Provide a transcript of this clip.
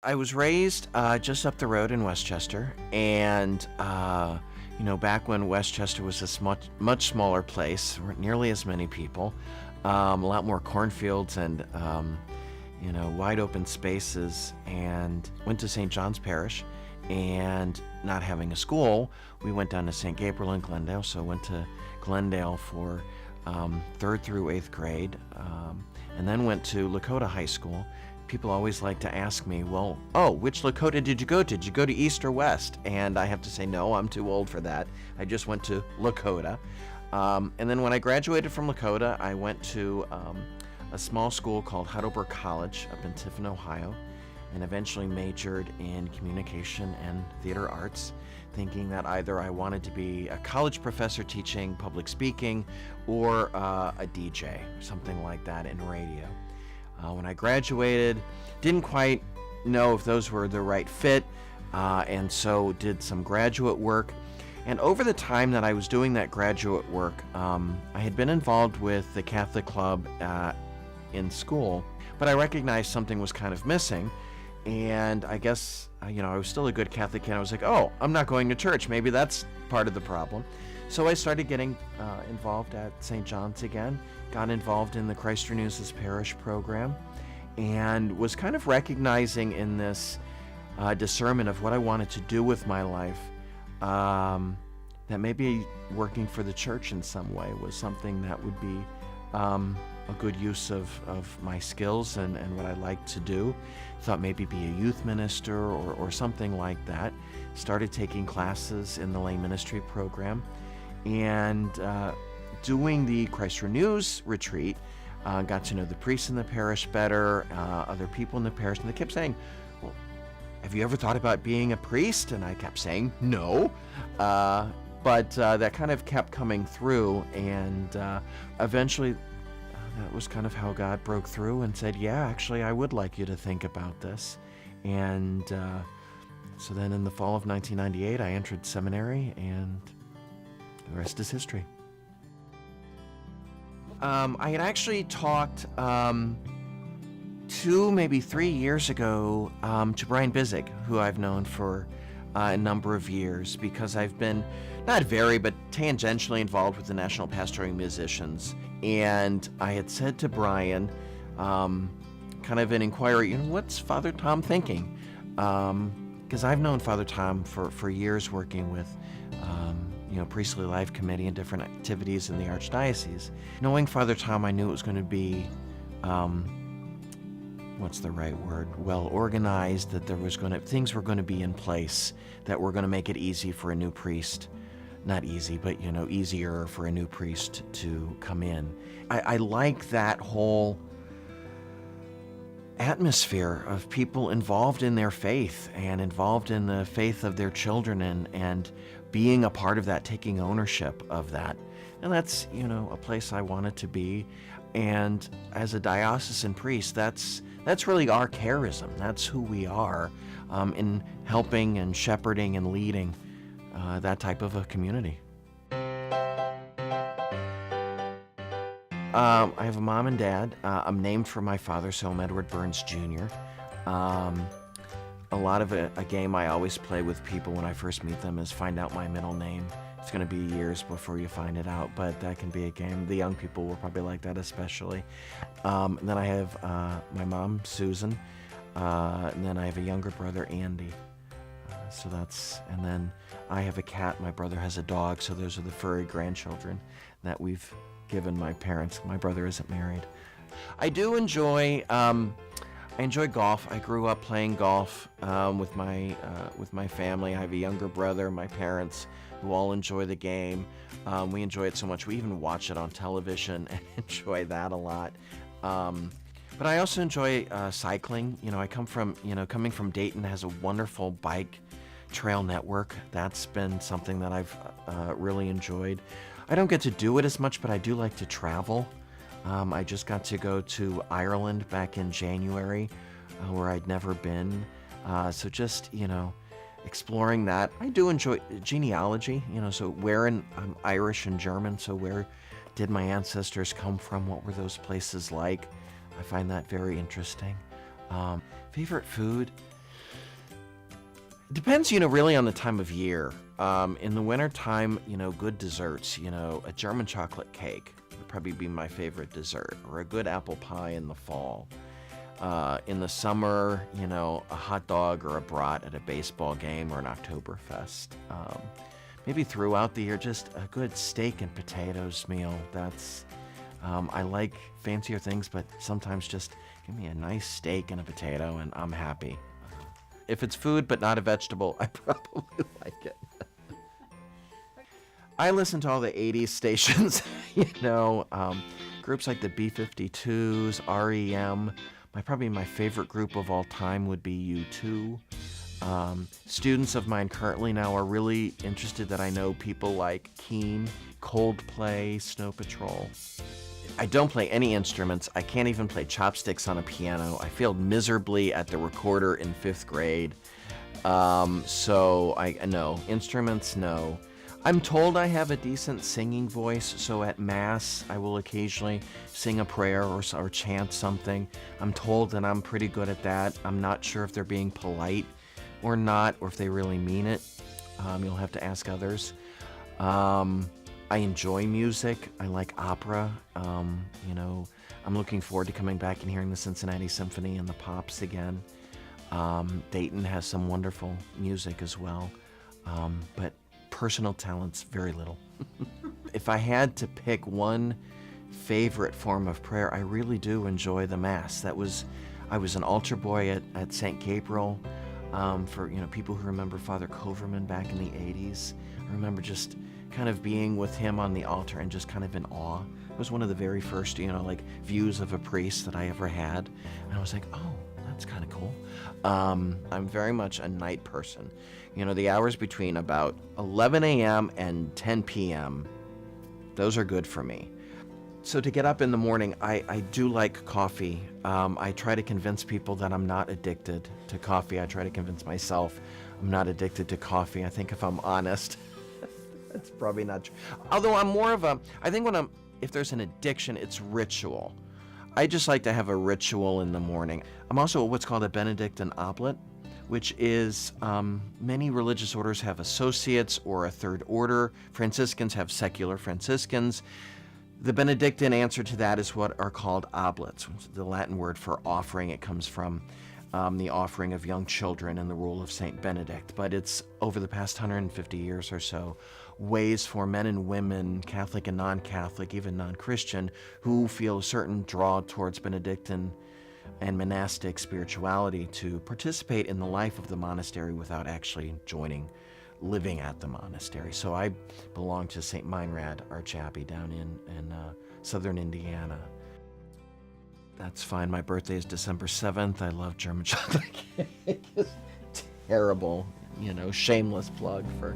I was raised just up the road in Westchester, and back when Westchester was this much smaller place, there weren't nearly as many people, a lot more cornfields and wide open spaces, and went to St. John's Parish. And not having a school, we went down to St. Gabriel in Glendale, so went to Glendale for third through eighth grade, and then went to Lakota High School. People always like to ask me, well, which Lakota did you go to? Did you go to East or West? And I have to say, no, I'm too old for that. I just went to Lakota. And then when I graduated from Lakota, I went to a small school called Heidelberg College up in Tiffin, Ohio, and eventually majored in communication and theater arts, thinking that either I wanted to be a college professor teaching public speaking or a DJ, something like that in radio. When I graduated, didn't quite know if those were the right fit, and so did some graduate work. And over the time that I was doing that graduate work, I had been involved with the Catholic Club in school, but I recognized something was kind of missing. And I guess, I was still a good Catholic kid. I was like, I'm not going to church. Maybe that's part of the problem. So I started getting involved at St. John's again, got involved in the Christ Renews Parish program, and was kind of recognizing in this discernment of what I wanted to do with my life, that maybe working for the church in some way was something that would be a good use of my skills and what I like to do. Thought maybe be a youth minister or something like that. Started taking classes in the lay ministry program, and doing the Christ Renews retreat, got to know the priests in the parish better, other people in the parish, and they kept saying, well, have you ever thought about being a priest? And I kept saying no, but that kind of kept coming through, and eventually that was kind of how God broke through and said, yeah, actually, I would like you to think about this. And so then in the fall of 1998, I entered seminary, and the rest is history. I had actually talked 2, maybe 3 years ago to Brian Bizig, who I've known for a number of years, because I've been not very, but tangentially involved with the National Pastoral Musicians. And I had said to Brian, kind of an inquiry, what's Father Tom thinking? Because I've known Father Tom for years, working with Priestly Life Committee and different activities in the Archdiocese. Knowing Father Tom, I knew it was going to be, what's the right word? Well organized, that things were going to be in place that were going to make it easy for a new priest. Not easy, but easier for a new priest to come in. I like that whole atmosphere of people involved in their faith and involved in the faith of their children, and being a part of that, taking ownership of that. And that's, a place I wanted to be. And as a diocesan priest, that's really our charism. That's who we are, in helping and shepherding and leading that type of a community. I have a mom and dad. I'm named for my father, so I'm Edward Burns Jr. A lot of a game I always play with people when I first meet them is find out my middle name. It's going to be years before you find it out, but that can be a game. The young people will probably like that especially. And then I have my mom, Susan, and then I have a younger brother, Andy. And then I have a cat, my brother has a dog, so those are the furry grandchildren that we've given my parents. My brother isn't married. I do enjoy, I enjoy golf. I grew up playing golf with my family. I have a younger brother, my parents, who all enjoy the game. We enjoy it so much, we even watch it on television and enjoy that a lot. But I also enjoy cycling. Coming from Dayton has a wonderful bike trail network. That's been something that I've really enjoyed. I don't get to do it as much, but I do like to travel. I just got to go to Ireland back in January, where I'd never been. So just, exploring that. I do enjoy genealogy, so I'm Irish and German, so where did my ancestors come from? What were those places like? I find that very interesting. Favorite food? Depends, really on the time of year. In the wintertime, good desserts, a German chocolate cake would probably be my favorite dessert, or a good apple pie in the fall. In the summer, a hot dog or a brat at a baseball game or an Oktoberfest. Maybe throughout the year, just a good steak and potatoes meal. I like fancier things, but sometimes just give me a nice steak and a potato and I'm happy. If it's food but not a vegetable, I probably like it. I listen to all the 80s stations, groups like the B-52s, REM. Probably my favorite group of all time would be U2. Students of mine currently now are really interested that I know people like Keane, Coldplay, Snow Patrol. I don't play any instruments. I can't even play chopsticks on a piano. I failed miserably at the recorder in 5th grade. So no. Instruments, no. I'm told I have a decent singing voice, so at Mass I will occasionally sing a prayer or chant something. I'm told that I'm pretty good at that. I'm not sure if they're being polite or not, or if they really mean it. You'll have to ask others. I enjoy music. I like opera. I'm looking forward to coming back and hearing the Cincinnati Symphony and the Pops again. Dayton has some wonderful music as well. But personal talents, very little. If I had to pick one favorite form of prayer, I really do enjoy the Mass. I was an altar boy at St. Gabriel. For people who remember Father Coverman back in the 80s, I remember just kind of being with him on the altar and just kind of in awe. It was one of the very first, views of a priest that I ever had, and I was like, oh, that's kind of cool. I'm very much a night person. The hours between about 11 a.m. and 10 p.m., those are good for me. So to get up in the morning, I do like coffee. I try to convince people that I'm not addicted to coffee. I try to convince myself I'm not addicted to coffee. I think if I'm honest, that's probably not true. Although I think if there's an addiction, it's ritual. I just like to have a ritual in the morning. I'm also what's called a Benedictine oblate, which is many religious orders have associates or a third order. Franciscans have secular Franciscans. The Benedictine answer to that is what are called oblates, which is the Latin word for offering. It comes from the offering of young children and the rule of Saint Benedict. But it's over the past 150 years or so, ways for men and women, Catholic and non-Catholic, even non-Christian, who feel a certain draw towards Benedictine and monastic spirituality to participate in the life of the monastery without actually living at the monastery. So I belong to St. Meinrad Archabbey down in southern Indiana. That's fine. My birthday is December 7th. I love German chocolate cake. Terrible, shameless plug for